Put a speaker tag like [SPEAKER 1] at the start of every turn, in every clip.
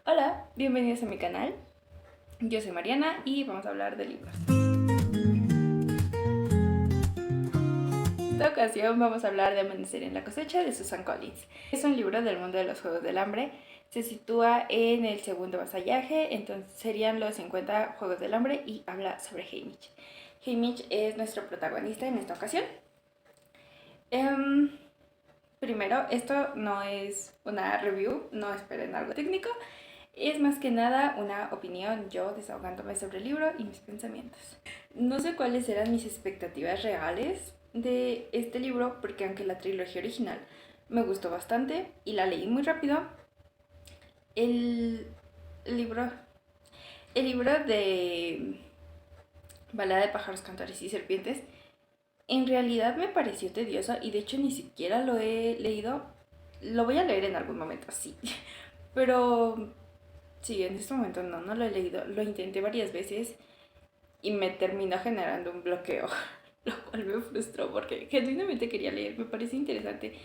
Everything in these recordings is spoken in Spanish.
[SPEAKER 1] Hola, bienvenidos a mi canal. Yo soy Mariana y vamos a hablar de libros. En esta ocasión vamos a hablar de Amanecer en la cosecha de Susan Collins. Es un libro del mundo de los Juegos del Hambre. Se sitúa en el segundo vasallaje, entonces serían los 50 Juegos del Hambre y habla sobre Haymitch. Haymitch es nuestro protagonista en esta ocasión. Primero, esto no es una review, no esperen algo técnico. Es más que nada una opinión, yo desahogándome sobre el libro y mis pensamientos. No sé cuáles eran mis expectativas reales de este libro, porque aunque la trilogía original me gustó bastante y la leí muy rápido, el libro, el libro de Balada de pájaros, cantores y serpientes en realidad me pareció tedioso y de hecho ni siquiera lo he leído. Lo voy a leer en algún momento, sí. Pero sí, en este momento no lo he leído. Lo intenté varias veces y me terminó generando un bloqueo, lo cual me frustró porque genuinamente quería leer, me pareció interesante.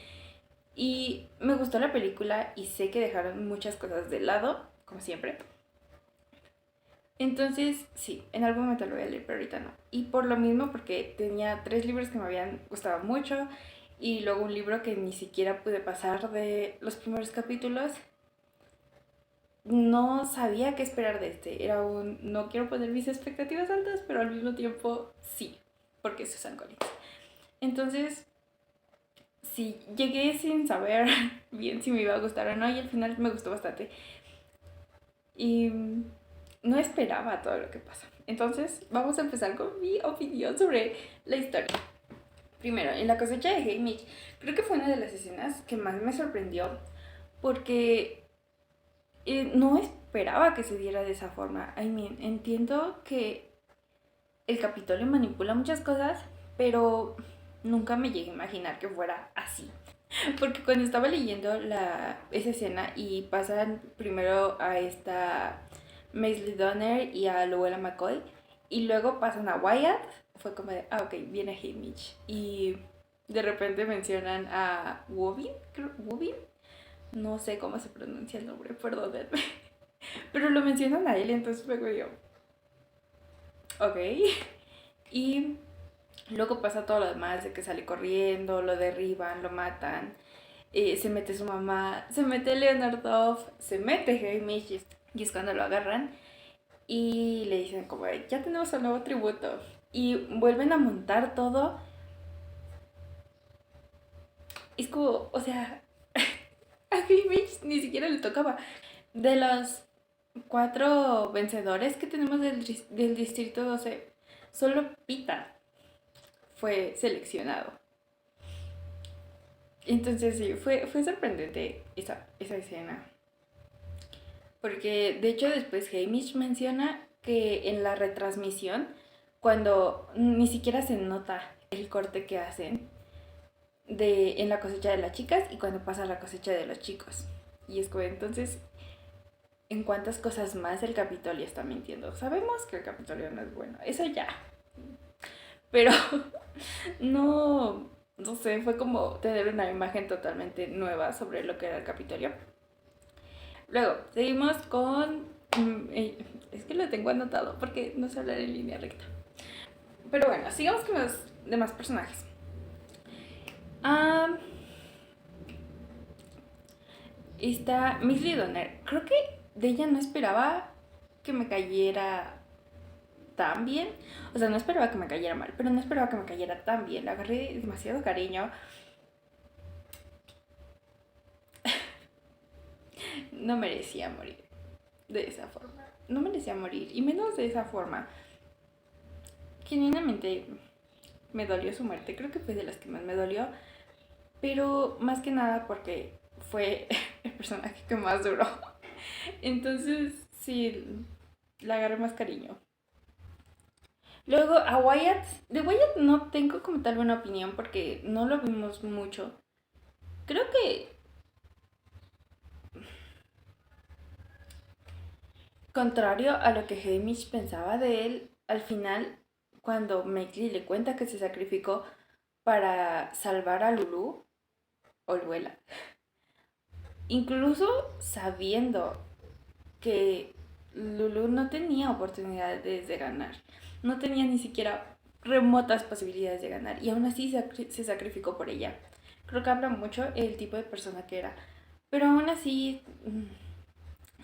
[SPEAKER 1] Y me gustó la película y sé que dejaron muchas cosas de lado, como siempre. Entonces, sí, en algún momento lo voy a leer, pero ahorita no. Y por lo mismo, porque tenía 3 libros que me habían gustado mucho y luego un libro que ni siquiera pude pasar de los primeros capítulos, no sabía qué esperar de este. Era un, no quiero poner mis expectativas altas, pero al mismo tiempo sí, porque es Susan Collins. Entonces, sí, llegué sin saber bien si me iba a gustar o no y al final me gustó bastante. Y no esperaba todo lo que pasa. Entonces, vamos a empezar con mi opinión sobre la historia. Primero, en la cosecha de Haymitch, creo que fue una de las escenas que más me sorprendió porque no esperaba que se diera de esa forma. I mean, entiendo que el Capitolio manipula muchas cosas, pero nunca me llegué a imaginar que fuera así. Porque cuando estaba leyendo esa escena y pasan primero a esta Maisley Donner y a Luella McCoy y luego pasan a Wyatt, fue como de, ok, viene Haymitch. Y de repente mencionan a Wobin, Wobin, no sé cómo se pronuncia el nombre, perdónenme. Pero lo mencionan a él, entonces luego yo, ok. Y luego pasa todo lo demás, de que sale corriendo, lo derriban, lo matan, se mete su mamá, se mete Leonardov, se mete Haymitch y es cuando lo agarran y le dicen como, ya tenemos un nuevo tributo. Y vuelven a montar todo. Es como, o sea, a Haymitch ni siquiera le tocaba. De los 4 vencedores que tenemos del Distrito 12, solo Pita fue seleccionado. Entonces sí, fue sorprendente esa escena. Porque de hecho después Haymitch menciona que en la retransmisión, cuando ni siquiera se nota el corte que hacen en la cosecha de las chicas y cuando pasa la cosecha de los chicos. Y es como entonces, ¿en cuántas cosas más el Capitolio está mintiendo? Sabemos que el Capitolio no es bueno, eso ya. Pero no sé, fue como tener una imagen totalmente nueva sobre lo que era el Capitolio. Luego, seguimos con... Es que lo tengo anotado porque no sé hablar en línea recta. Pero bueno, sigamos con los demás personajes. Ah, está Miss Lee Donner. Creo que de ella no esperaba que me cayera tan bien. O sea, no esperaba que me cayera mal, pero no esperaba que me cayera tan bien. La agarré demasiado cariño. No merecía morir de esa forma. No merecía morir, y menos de esa forma. Genuinamente me dolió su muerte. Creo que fue de las que más me dolió. Pero más que nada porque fue el personaje que más duró. Entonces, sí, le agarré más cariño. Luego a Wyatt, de Wyatt no tengo como tal buena opinión porque no lo vimos mucho. Creo que, contrario a lo que Haymitch pensaba de él, al final, cuando Maisie le cuenta que se sacrificó para salvar a Lulu, o Luela, incluso sabiendo que Lulu no tenía oportunidades de ganar, no tenía ni siquiera remotas posibilidades de ganar y aún así se sacrificó por ella. Creo que habla mucho el tipo de persona que era, pero aún así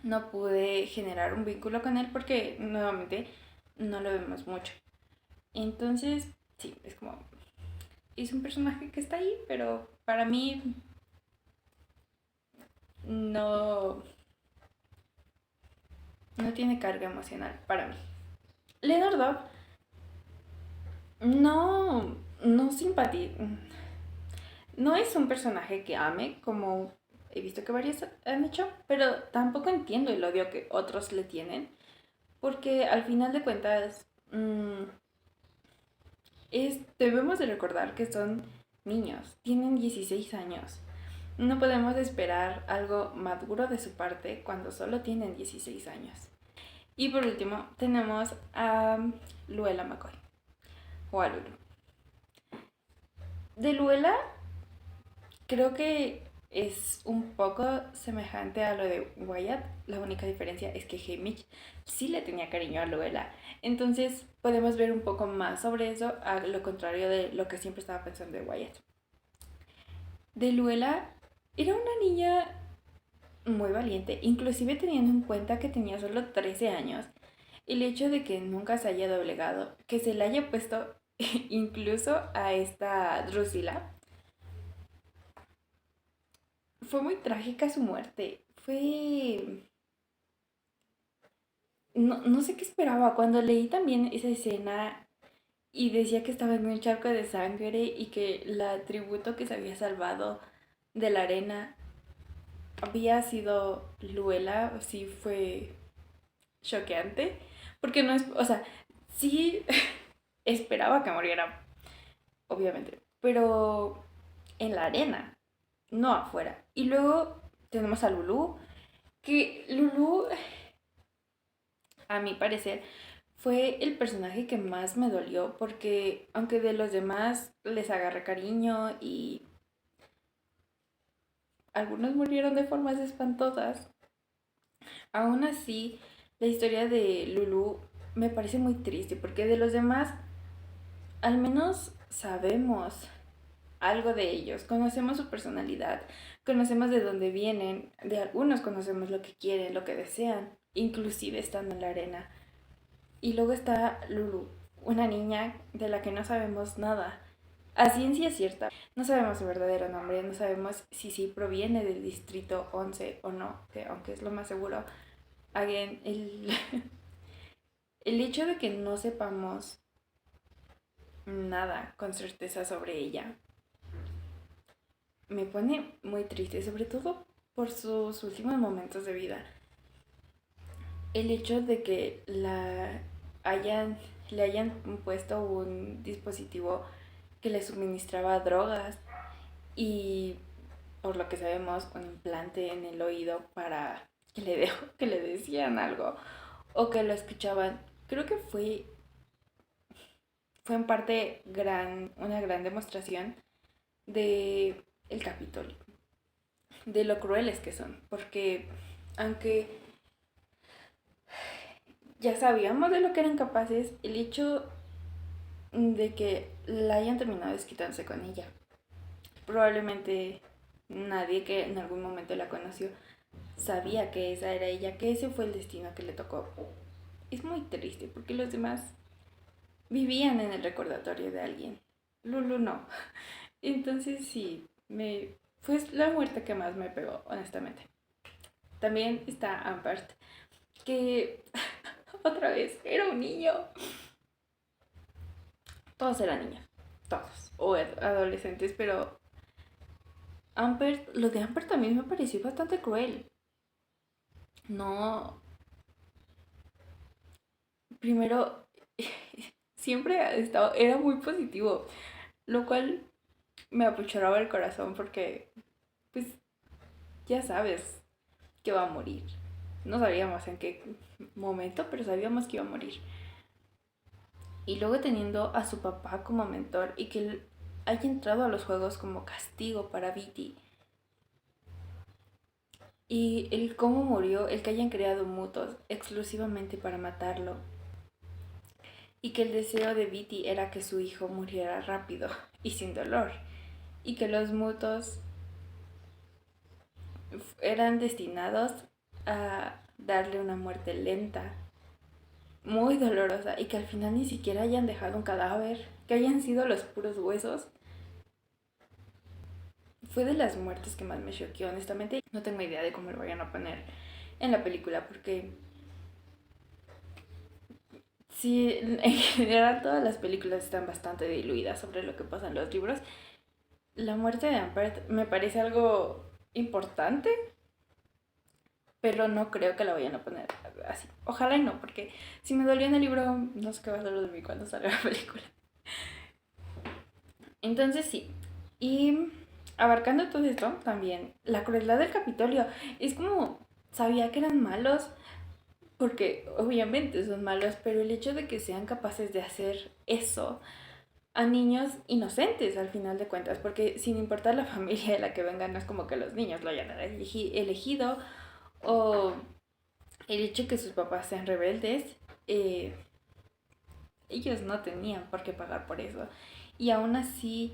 [SPEAKER 1] no pude generar un vínculo con él porque nuevamente no lo vemos mucho. Entonces, sí, es como, es un personaje que está ahí, pero para mí no, no tiene carga emocional para mí. Leonardo no simpatiza, no es un personaje que ame como he visto que varios han hecho, pero tampoco entiendo el odio que otros le tienen, porque al final de cuentas debemos de recordar que son niños, tienen 16 años. No podemos esperar algo maduro de su parte cuando solo tienen 16 años. Y por último tenemos a Luella McCoy, o a Lulu. De Luella creo que es un poco semejante a lo de Wyatt. La única diferencia es que Hamish sí le tenía cariño a Luella. Entonces podemos ver un poco más sobre eso, a lo contrario de lo que siempre estaba pensando de Wyatt. De Luella era una niña muy valiente, inclusive teniendo en cuenta que tenía solo 13 años. El hecho de que nunca se haya doblegado, que se le haya puesto incluso a esta Drusilla, fue muy trágica su muerte. No sé qué esperaba. Cuando leí también esa escena y decía que estaba en un charco de sangre y que la tributo que se había salvado de la arena había sido Luella, sí fue choqueante. Porque no es, o sea, sí esperaba que muriera, obviamente, pero en la arena, no afuera. Y luego tenemos a Lulu, que Lulu, a mi parecer, fue el personaje que más me dolió porque aunque de los demás les agarré cariño y algunos murieron de formas espantosas, aún así la historia de Lulu me parece muy triste porque de los demás al menos sabemos algo de ellos, conocemos su personalidad, conocemos de dónde vienen, de algunos conocemos lo que quieren, lo que desean, inclusive estando en la arena. Y luego está Lulu, una niña de la que no sabemos nada. A ciencia cierta, no sabemos su verdadero nombre, no sabemos si sí proviene del distrito 11 o no, que aunque es lo más seguro, again, el hecho de que no sepamos nada con certeza sobre ella me pone muy triste, sobre todo por sus últimos momentos de vida. El hecho de que le hayan puesto un dispositivo que le suministraba drogas y por lo que sabemos un implante en el oído para que le decían algo o que lo escuchaban. Creo que fue en parte una gran demostración de el Capitolio, de lo crueles que son, porque aunque ya sabíamos de lo que eran capaces, el hecho de que la hayan terminado desquitándose con ella. Probablemente nadie que en algún momento la conoció sabía que esa era ella, que ese fue el destino que le tocó. Es muy triste porque los demás vivían en el recordatorio de alguien. Lulu no. Entonces sí, fue la muerte que más me pegó, honestamente. También está Ampert, que otra vez era un niño. Todos eran niños, todos, o adolescentes, pero Ampert, lo de Ampert también me pareció bastante cruel. No, primero, siempre era muy positivo, lo cual me apachurraba el corazón porque, pues, ya sabes que va a morir. No sabíamos en qué momento, pero sabíamos que iba a morir. Y luego teniendo a su papá como mentor y que él haya entrado a los juegos como castigo para Viti. Y el cómo murió, el que hayan creado mutos exclusivamente para matarlo. Y que el deseo de Viti era que su hijo muriera rápido y sin dolor. Y que los mutos eran destinados a darle una muerte lenta, muy dolorosa, y que al final ni siquiera hayan dejado un cadáver, que hayan sido los puros huesos. Fue de las muertes que más me choqueó, honestamente. No tengo idea de cómo lo vayan a poner en la película, porque sí, en general todas las películas están bastante diluidas sobre lo que pasa en los libros. La muerte de Ampert me parece algo importante, pero no creo que la vayan a poner así. Ojalá y no, porque si me dolió en el libro, no sé qué va a ser de mí cuando salga la película. Entonces sí. Y abarcando todo esto, también la crueldad del Capitolio. Es como, sabía que eran malos, porque obviamente son malos, pero el hecho de que sean capaces de hacer eso a niños inocentes al final de cuentas, porque sin importar la familia de la que vengan, no es como que los niños lo hayan elegido, o el hecho de que sus papás sean rebeldes, eh, ellos no tenían por qué pagar por eso. Y aún así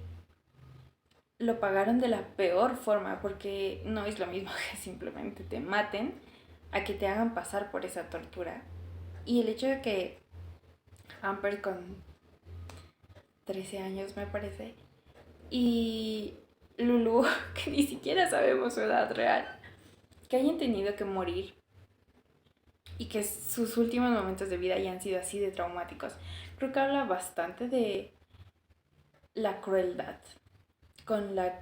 [SPEAKER 1] lo pagaron de la peor forma, porque no es lo mismo que simplemente te maten a que te hagan pasar por esa tortura. Y el hecho de que Amber con 13 años me parece, y Lulu, que ni siquiera sabemos su edad real, que hayan tenido que morir y que sus últimos momentos de vida hayan sido así de traumáticos, creo que habla bastante de la crueldad con la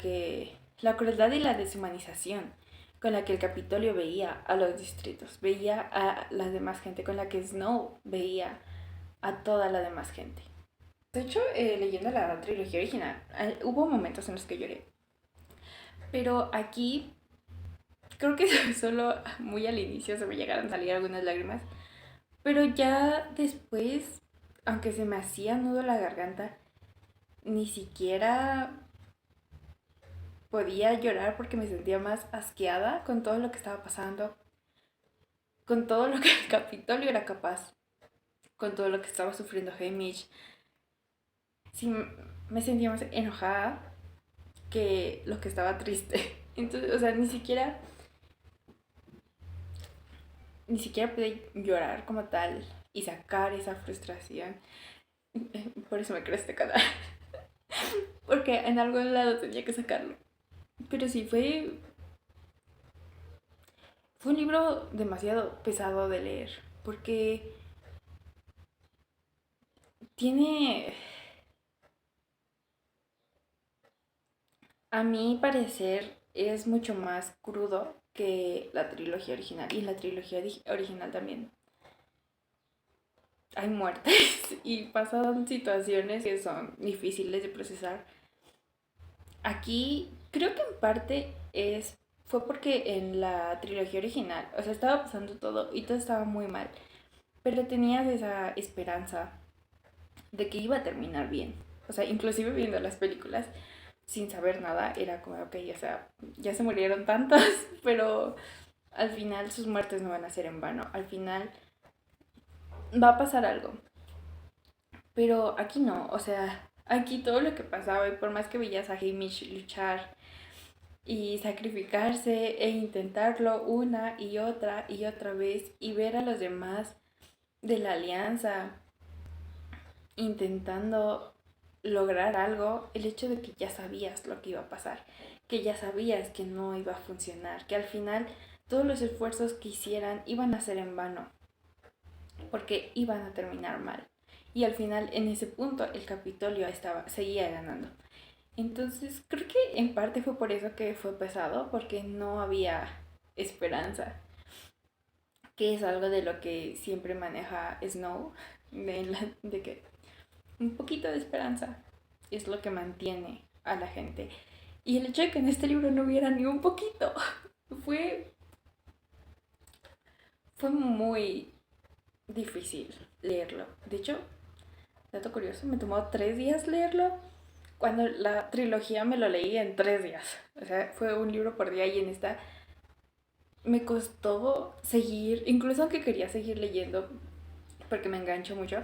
[SPEAKER 1] crueldad y la deshumanización con la que el Capitolio veía a los distritos, veía a la demás gente, con la que Snow veía a toda la demás gente. De hecho, leyendo la trilogía original, hubo momentos en los que lloré. Pero aquí creo que solo muy al inicio se me llegaron a salir algunas lágrimas. Pero ya después, aunque se me hacía nudo la garganta, ni siquiera podía llorar porque me sentía más asqueada con todo lo que estaba pasando, con todo lo que el Capitolio era capaz, con todo lo que estaba sufriendo Hamish. Sí, me sentía más enojada que lo que estaba triste. Entonces, o sea, ni siquiera pude llorar como tal y sacar esa frustración. Por eso me creo este canal. Porque en algún lado tenía que sacarlo. Pero sí, fue un libro demasiado pesado de leer. Porque tiene, a mi parecer, es mucho más crudo que la trilogía original. Y la trilogía original también hay muertes y pasan situaciones que son difíciles de procesar. Aquí creo que en parte fue porque en la trilogía original, o sea, estaba pasando todo y todo estaba muy mal, pero tenías esa esperanza de que iba a terminar bien. O sea, inclusive viendo las películas sin saber nada, era como, ok, o sea, ya se murieron tantos, pero al final sus muertes no van a ser en vano. Al final va a pasar algo. Pero aquí no, o sea, aquí todo lo que pasaba, y por más que veías a Hamish luchar y sacrificarse e intentarlo una y otra vez y ver a los demás de la alianza intentando lograr algo, el hecho de que ya sabías lo que iba a pasar, que ya sabías que no iba a funcionar, que al final todos los esfuerzos que hicieran iban a ser en vano, porque iban a terminar mal. Y al final, en ese punto, el Capitolio seguía ganando. Entonces, creo que en parte fue por eso que fue pesado, porque no había esperanza, que es algo de lo que siempre maneja Snow, de que un poquito de esperanza es lo que mantiene a la gente. Y el hecho de que en este libro no hubiera ni un poquito fue, fue muy difícil leerlo. De hecho, dato curioso, me tomó 3 días leerlo, cuando la trilogía me lo leí en 3 días. O sea, fue un libro por día y en esta me costó seguir, incluso aunque quería seguir leyendo, porque me engancho mucho,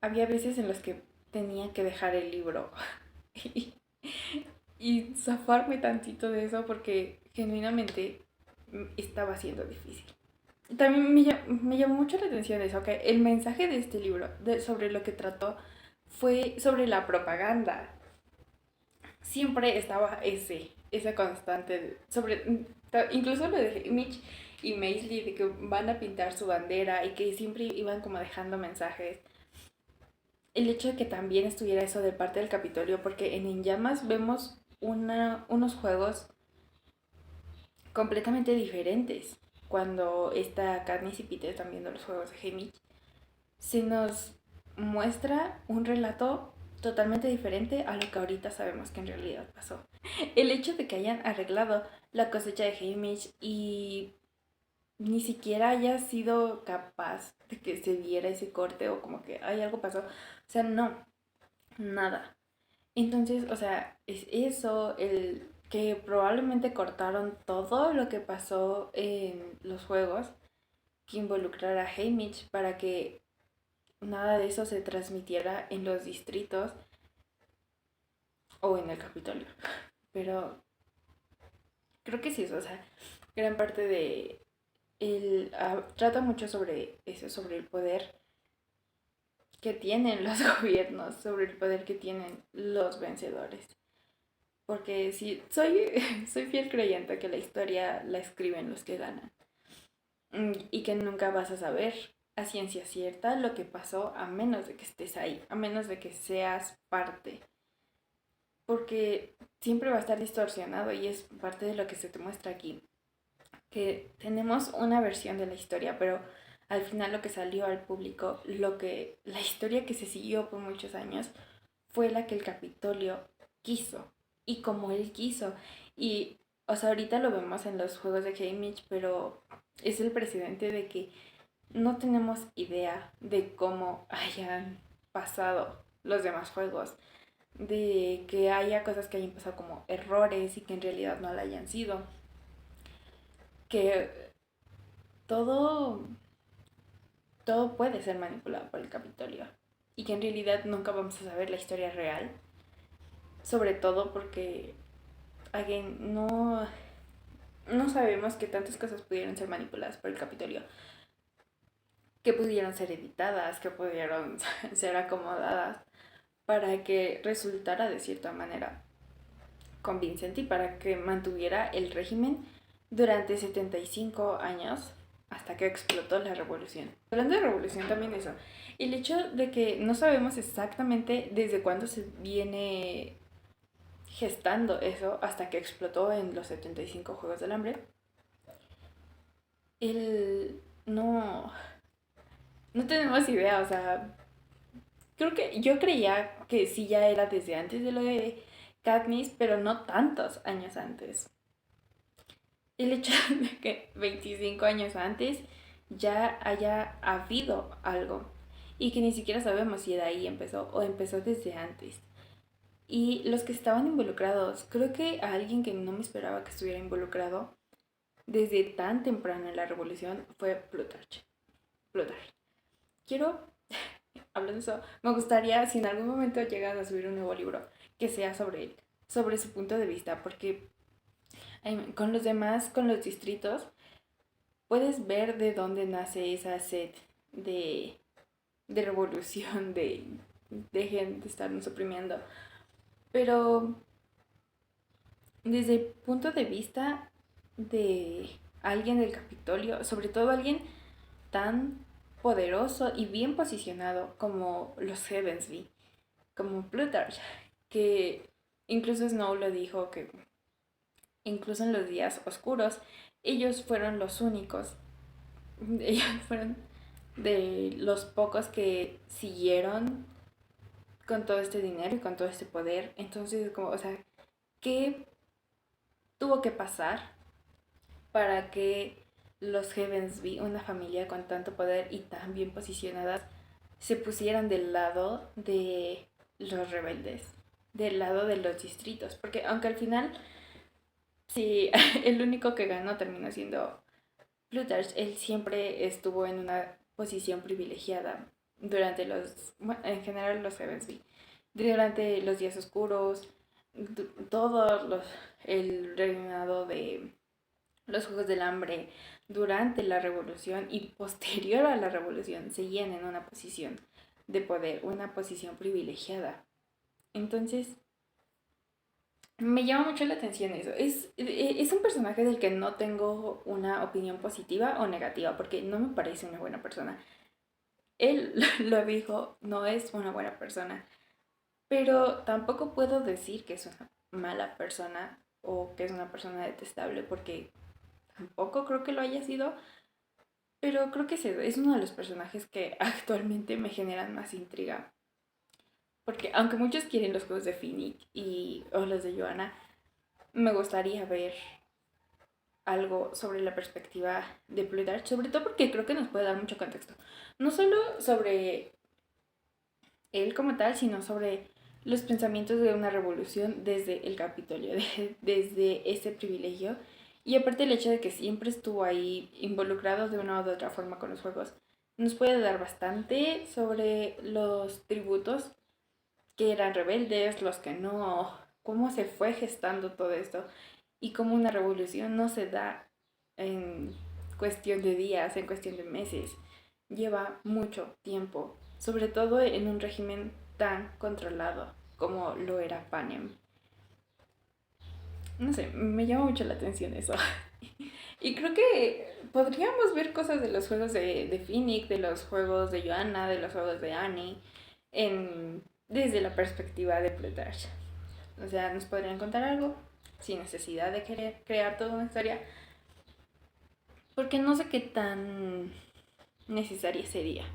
[SPEAKER 1] había veces en los que tenía que dejar el libro y, y zafarme tantito de eso porque genuinamente estaba siendo difícil. También me llamó mucho la atención eso, que el mensaje de este libro, sobre lo que trató, fue sobre la propaganda. Siempre estaba esa constante, incluso lo de Mitch y Maisley, de que van a pintar su bandera y que siempre iban como dejando mensajes. El hecho de que también estuviera eso de parte del Capitolio, porque en Llamas vemos unos juegos completamente diferentes. Cuando está Katniss y Peter están viendo los juegos de Haymitch, se nos muestra un relato totalmente diferente a lo que ahorita sabemos que en realidad pasó. El hecho de que hayan arreglado la cosecha de Haymitch y ni siquiera haya sido capaz de que se viera ese corte o como que hay algo pasó. O sea, no, nada. Entonces, o sea, es eso, el que probablemente cortaron todo lo que pasó en los juegos que involucrara a Haymitch para que nada de eso se transmitiera en los distritos o en el Capitolio. Pero creo que sí, o sea, gran parte de trata mucho sobre eso, sobre el poder que tienen los gobiernos, sobre el poder que tienen los vencedores. Porque sí, soy fiel creyente que la historia la escriben los que ganan. Y que nunca vas a saber a ciencia cierta lo que pasó a menos de que estés ahí, a menos de que seas parte. Porque siempre va a estar distorsionado y es parte de lo que se te muestra aquí. Que tenemos una versión de la historia, pero al final lo que salió al público, la historia que se siguió por muchos años, fue la que el Capitolio quiso y como él quiso. Y, o sea, ahorita lo vemos en los juegos de Haymitch, pero es el precedente de que no tenemos idea de cómo hayan pasado los demás juegos, de que haya cosas que hayan pasado como errores y que en realidad no lo hayan sido, que todo, todo puede ser manipulado por el Capitolio y que en realidad nunca vamos a saber la historia real, sobre todo porque again, no sabemos que tantas cosas pudieron ser manipuladas por el Capitolio, que pudieron ser editadas, que pudieron ser acomodadas para que resultara de cierta manera convincente y para que mantuviera el régimen durante 75 años hasta que explotó la revolución. Hablando de revolución también eso, el hecho de que no sabemos exactamente desde cuándo se viene gestando eso hasta que explotó en los 75 Juegos del Hambre, el no tenemos idea, o sea, creo que yo creía que sí ya era desde antes de lo de Katniss, pero no tantos años antes. El hecho de que 25 años antes ya haya habido algo y que ni siquiera sabemos si de ahí empezó o empezó desde antes. Y los que estaban involucrados, creo que a alguien que no me esperaba que estuviera involucrado desde tan temprano en la revolución fue Plutarch. Plutarch. Quiero, hablando de eso, me gustaría si en algún momento llegas a subir un nuevo libro, que sea sobre él, sobre su punto de vista, porque con los demás, con los distritos, puedes ver de dónde nace esa sed de, de revolución, de gente estarnos oprimiendo. Pero desde el punto de vista de alguien del Capitolio, sobre todo alguien tan poderoso y bien posicionado como los Heavensby, como Plutarch, que incluso Snow lo dijo que incluso en los días oscuros ellos fueron los únicos, ellos fueron de los pocos que siguieron con todo este dinero y con todo este poder. Entonces, como, o sea, ¿qué tuvo que pasar para que los Heavensby, una familia con tanto poder y tan bien posicionadas, se pusieran del lado de los rebeldes, del lado de los distritos? Porque aunque al final, sí, el único que ganó terminó siendo Plutarch, él siempre estuvo en una posición privilegiada durante bueno, en general los Heavensby, durante los días oscuros, todos el reinado de los Juegos del Hambre, durante la revolución y posterior a la revolución, seguían en una posición de poder, una posición privilegiada. Entonces, me llama mucho la atención eso. Es un personaje del que no tengo una opinión positiva o negativa, porque no me parece una buena persona. Él lo dijo, no es una buena persona, pero tampoco puedo decir que es una mala persona o que es una persona detestable, porque tampoco creo que lo haya sido, pero creo que es uno de los personajes que actualmente me generan más intriga. Porque aunque muchos quieren los juegos de Finnick o los de Joanna, me gustaría ver algo sobre la perspectiva de Plutarch, sobre todo porque creo que nos puede dar mucho contexto. No solo sobre él como tal, sino sobre los pensamientos de una revolución desde el Capitolio, desde ese privilegio. Y aparte el hecho de que siempre estuvo ahí involucrado de una u otra forma con los juegos, nos puede dar bastante sobre los tributos que eran rebeldes, los que no, cómo se fue gestando todo esto y cómo una revolución no se da en cuestión de días, en cuestión de meses. Lleva mucho tiempo, sobre todo en un régimen tan controlado como lo era Panem. No sé, me llama mucho la atención eso. Y creo que podríamos ver cosas de los juegos de Finnick, de los juegos de Joanna, de los juegos de Annie, desde la perspectiva de Plutarch. O sea, nos podrían contar algo sin necesidad de querer crear toda una historia, porque no sé qué tan necesaria sería.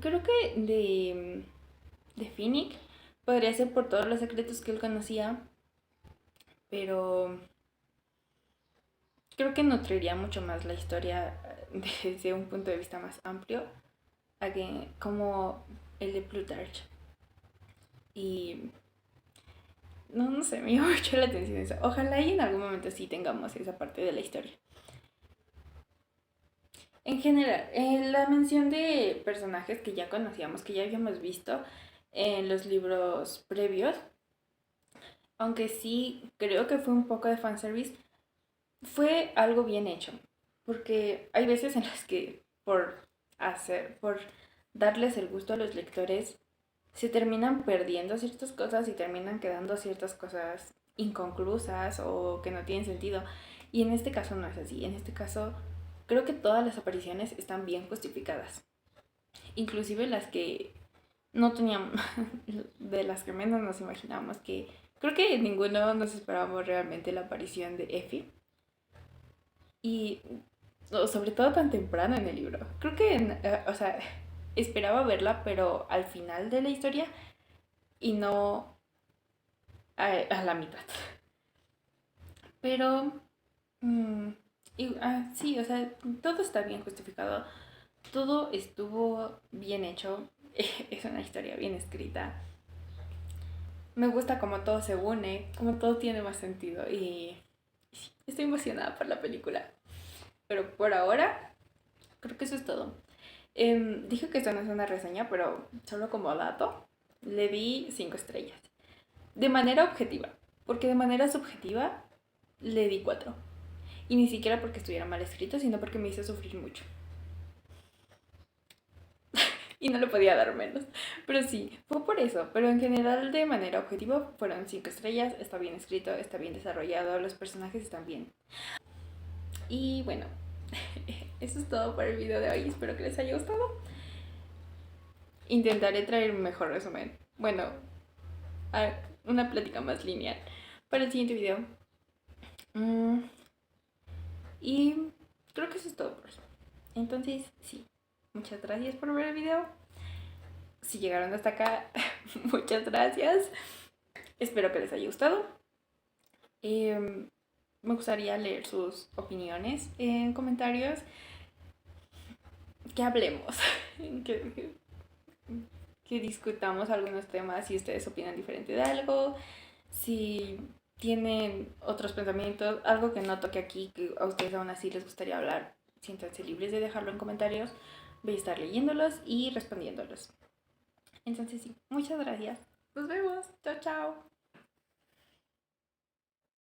[SPEAKER 1] Creo que de Finnick podría ser por todos los secretos que él conocía, pero creo que nutriría mucho más la historia desde un punto de vista más amplio, como el de Plutarch. Y no sé, me llama mucho la atención eso. Ojalá y en algún momento sí tengamos esa parte de la historia. En general, la mención de personajes que ya conocíamos, que ya habíamos visto en los libros previos, aunque sí creo que fue un poco de fanservice, fue algo bien hecho. Porque hay veces en las que por darles el gusto a los lectores, se terminan perdiendo ciertas cosas y terminan quedando ciertas cosas inconclusas o que no tienen sentido. Y en este caso no es así. En este caso creo que todas las apariciones están bien justificadas. Inclusive las que no teníamos, de las que menos nos imaginábamos que... Creo que ninguno nos esperábamos realmente la aparición de Effie. Y sobre todo tan temprano en el libro. Creo que, o sea, esperaba verla, pero al final de la historia y no a la mitad. Pero, mm, sí, o sea, todo está bien justificado. Todo estuvo bien hecho. Es una historia bien escrita. Me gusta cómo todo se une, cómo todo tiene más sentido. Y sí, estoy emocionada por la película. Pero por ahora, creo que eso es todo. Dije que esto no es una reseña, pero solo como dato, le di 5 estrellas. De manera objetiva. Porque de manera subjetiva le di 4. Y ni siquiera porque estuviera mal escrito, sino porque me hizo sufrir mucho. Y no le podía dar menos. Pero sí, fue por eso. Pero en general, de manera objetiva, fueron 5 estrellas. Está bien escrito, está bien desarrollado, los personajes están bien. Y bueno, eso es todo por el video de hoy. Espero que les haya gustado. Intentaré traer un mejor resumen. Bueno, una plática más lineal para el siguiente video. Y creo que eso es todo por hoy. Entonces, sí. Muchas gracias por ver el video. Si llegaron hasta acá, muchas gracias. Espero que les haya gustado. Me gustaría leer sus opiniones en comentarios. Que hablemos. que, que discutamos algunos temas si ustedes opinan diferente de algo. Si tienen otros pensamientos, algo que no toque aquí, que a ustedes aún así les gustaría hablar, siéntanse libres de dejarlo en comentarios. Voy a estar leyéndolos y respondiéndolos. Entonces sí, muchas gracias. Nos vemos. Chao, chao.